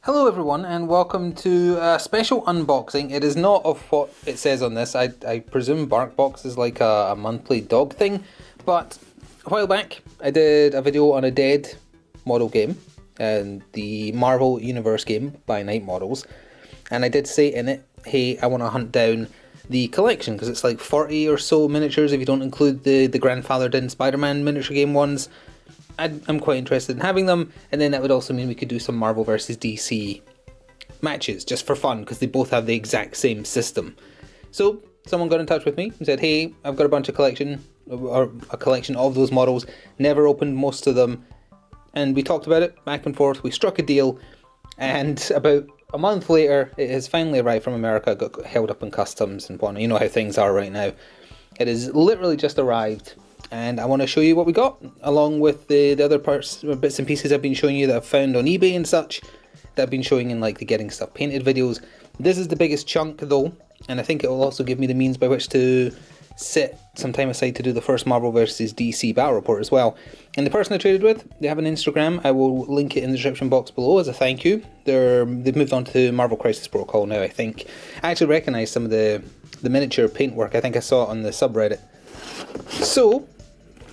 Hello everyone and welcome to a special unboxing. It is not of what it says on this. I presume BarkBox is like a monthly dog thing, but a while back I did a video on a dead model game, and the Marvel Universe game by Night Models, and I did say in it, hey, I want to hunt down the collection because it's like 40 or so miniatures if you don't include the grandfathered in Spider-Man miniature game ones. I'm quite interested in having them, and then that would also mean we could do some Marvel vs DC matches just for fun because they both have the exact same system. So someone got in touch with me and said, hey, I've got a bunch of collection of those models, never opened most of them, and we talked about it back and forth. We struck a deal, and about a month later it has finally arrived from America, got held up in customs and whatnot. You know how things are right now. It has literally just arrived, and I want to show you what we got, along with the other parts, bits and pieces I've been showing you that I've found on eBay and such, that I've been showing in like the getting stuff painted videos. This is the biggest chunk though, and I think it will also give me the means by which to set some time aside to do the first Marvel vs DC battle report as well. And the person I traded with, they have an Instagram. I will link it in the description box below as a thank you. They've moved on to Marvel Crisis Protocol now, I think. I actually recognise some of the miniature paintwork. I think I saw it on the subreddit. So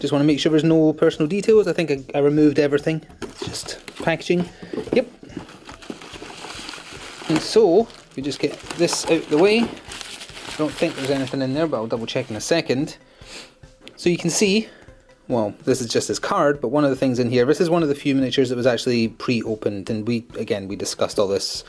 just want to make sure there's no personal details. I think I removed everything. It's just packaging. Yep. And so, we just get this out the way. I don't think there's anything in there, but I'll double check in a second. So you can see, well, this is just his card, but one of the things in here, this is one of the few miniatures that was actually pre-opened, and we discussed all this.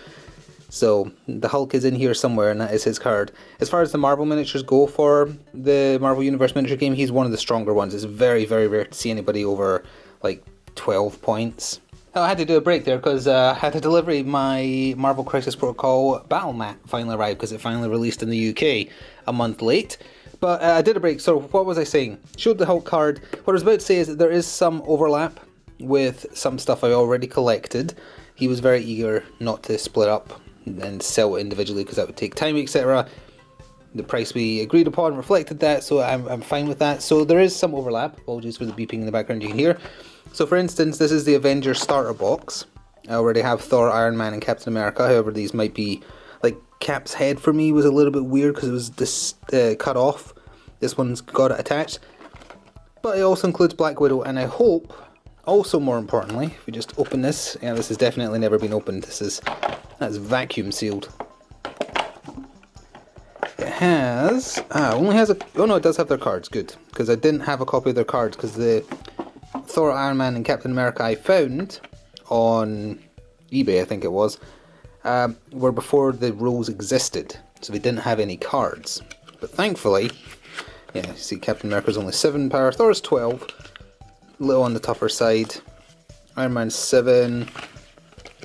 So the Hulk is in here somewhere, and that is his card. As far as the Marvel miniatures go for the Marvel Universe miniature game, he's one of the stronger ones. It's very, very rare to see anybody over like 12 points. Oh, I had to do a break there because I had a delivery. My Marvel Crisis Protocol battle mat finally arrived because it finally released in the UK a month late. But I did a break, so what was I saying? Showed the Hulk card. What I was about to say is that there is some overlap with some stuff I already collected. He was very eager not to split up and sell it individually because that would take time, etc. The price we agreed upon reflected that, so I'm fine with that. So there is some overlap. Apologies for the beeping in the background you can hear. So for instance, this is the Avenger Starter Box. I already have Thor, Iron Man and Captain America. However, these might be, like, Cap's head for me was a little bit weird because it was cut off. This one's got it attached. But it also includes Black Widow, and I hope, also more importantly, if we just open this, yeah, this has definitely never been opened. That's vacuum sealed. It has, only has oh no, it does have their cards, good. Because I didn't have a copy of their cards, because the Thor, Iron Man and Captain America I found on eBay, I think it was, were before the rules existed. So they didn't have any cards. But thankfully, yeah, you see Captain America's only 7 power, Thor's 12, a little on the tougher side, Iron Man's 7,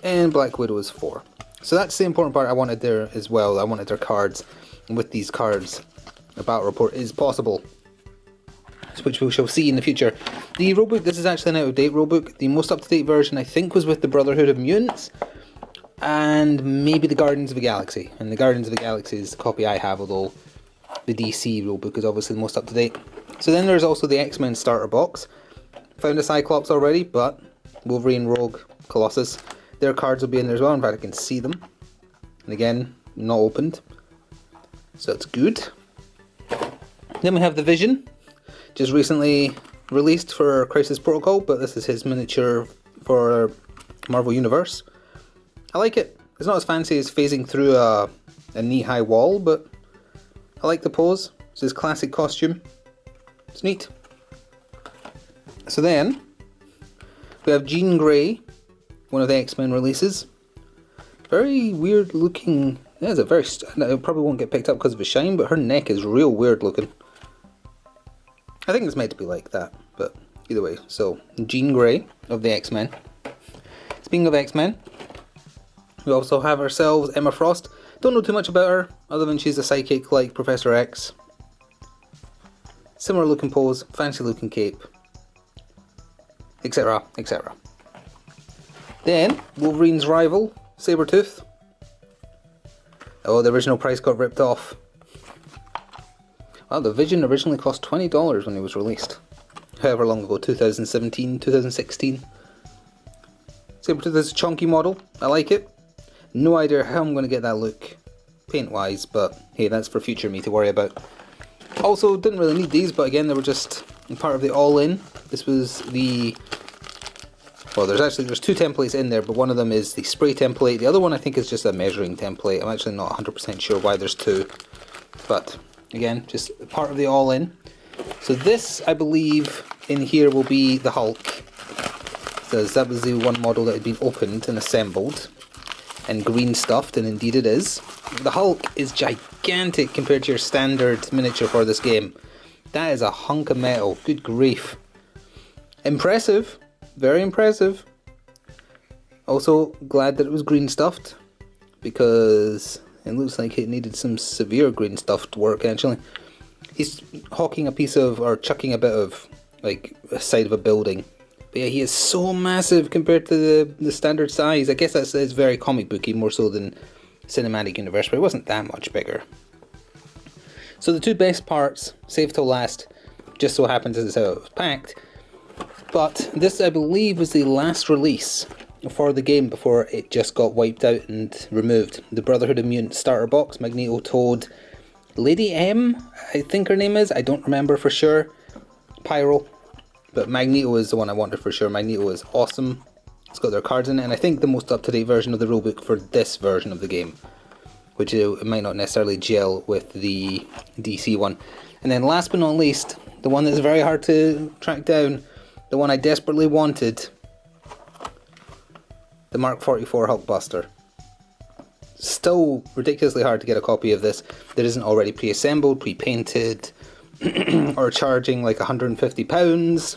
and Black Widow is 4. So that's the important part I wanted there as well. I wanted their cards, and with these cards, a battle report is possible, which we shall see in the future. The rulebook, this is actually an out-of-date rulebook. The most up-to-date version, I think, was with the Brotherhood of Mutants, and maybe the Guardians of the Galaxy. And the Guardians of the Galaxy is the copy I have, although the DC rulebook is obviously the most up-to-date. So then there's also the X-Men Starter Box. Found a Cyclops already, but Wolverine, Rogue, Colossus, their cards will be in there as well. In fact, I can see them. And again, not opened. So that's good. Then we have the Vision. Just recently released for Crisis Protocol, but this is his miniature for Marvel Universe. I like it. It's not as fancy as phasing through a knee-high wall, but I like the pose. It's his classic costume. It's neat. So then, we have Jean Grey, one of the X-Men releases. Very weird looking. Yeah, it's a very. It probably won't get picked up because of the shine, but her neck is real weird looking. I think it's meant to be like that, but either way. So, Jean Grey of the X-Men. Speaking of X-Men, we also have ourselves Emma Frost. Don't know too much about her, other than she's a psychic like Professor X. Similar looking pose, fancy looking cape, etc, etc. Then, Wolverine's rival, Sabretooth. Oh, the original price got ripped off. Wow, the Vision originally cost $20 when it was released. However long ago, 2017, 2016. Sabretooth is a chunky model, I like it. No idea how I'm going to get that look paint-wise, but hey, that's for future me to worry about. Also, didn't really need these, but again, they were just part of the all-in. This was the... Well, there's two templates in there, but one of them is the spray template. The other one I think is just a measuring template. I'm actually not 100% sure why there's two. But, again, just part of the all-in. So this, I believe, in here will be the Hulk. So that was the one model that had been opened and assembled. And green stuffed, and indeed it is. The Hulk is gigantic compared to your standard miniature for this game. That is a hunk of metal. Good grief. Impressive. Very impressive. Also, glad that it was green stuffed, because it looks like it needed some severe green stuffed work actually. He's hawking a piece of, or chucking a bit of, like, a side of a building. But yeah, he is so massive compared to the standard size. I guess that's very comic booky, more so than cinematic universe, but it wasn't that much bigger. So the two best parts, save till last, just so happens this is how it was packed. But this, I believe, was the last release for the game before it just got wiped out and removed. The Brotherhood of Mutant Starter Box, Magneto, Toad, Lady M, I think her name is, I don't remember for sure, Pyro, but Magneto is the one I wanted for sure. Magneto is awesome. It's got their cards in it, and I think the most up-to-date version of the rulebook for this version of the game, which it might not necessarily gel with the DC one. And then last but not least, the one that's very hard to track down, the one I desperately wanted, the Mark 44 Hulkbuster. Still ridiculously hard to get a copy of this that isn't already pre-assembled, pre-painted, or charging like £150.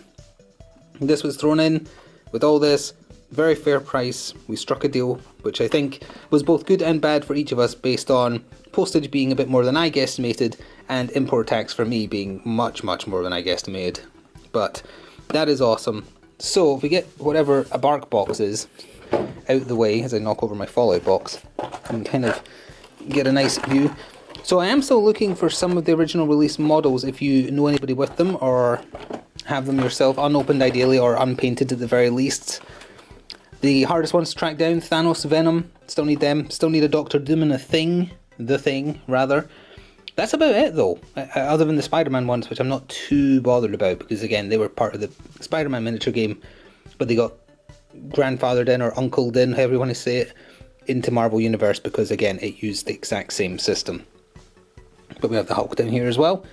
This was thrown in with all this, very fair price. We struck a deal, which I think was both good and bad for each of us based on postage being a bit more than I guesstimated and import tax for me being much more than I guesstimated. But that is awesome. So if we get whatever a bark box is out the way as I knock over my Fallout box and kind of get a nice view. So I am still looking for some of the original release models if you know anybody with them or have them yourself, unopened ideally or unpainted at the very least. The hardest ones to track down, Thanos, Venom, still need them. Still need a Doctor Doom and The Thing rather. That's about it though, other than the Spider-Man ones, which I'm not too bothered about because again they were part of the Spider-Man miniature game, but they got grandfathered in or uncled in, however you want to say it, into Marvel Universe because again it used the exact same system. But we have the Hulk down here as well,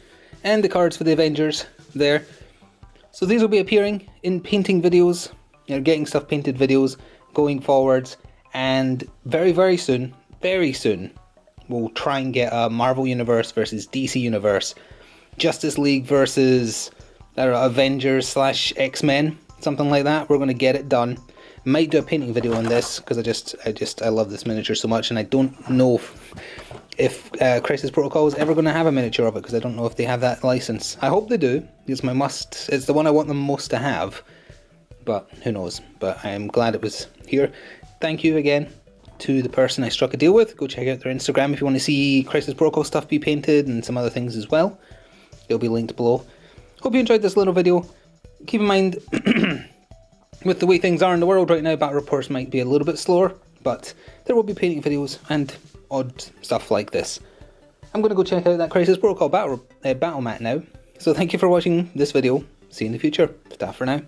and the cards for the Avengers there. So these will be appearing in painting videos, you know, getting stuff painted videos going forwards, and very soon, we'll try and get a Marvel Universe versus DC Universe, Justice League versus, I don't know, Avengers / X-Men, something like that. We're going to get it done. Might do a painting video on this because I love this miniature so much, and I don't know if Crisis Protocol is ever going to have a miniature of it because I don't know if they have that license. I hope they do. It's my must. It's the one I want them most to have, but who knows. But I am glad it was here. Thank you again to the person I struck a deal with. Go check out their Instagram if you want to see Crisis Protocol stuff be painted and some other things as well. It'll be linked below. Hope you enjoyed this little video. Keep in mind, with the way things are in the world right now, battle reports might be a little bit slower, but there will be painting videos and odd stuff like this. I'm going to go check out that Crisis Protocol battle mat now. So thank you for watching this video. See you in the future. Ta for now.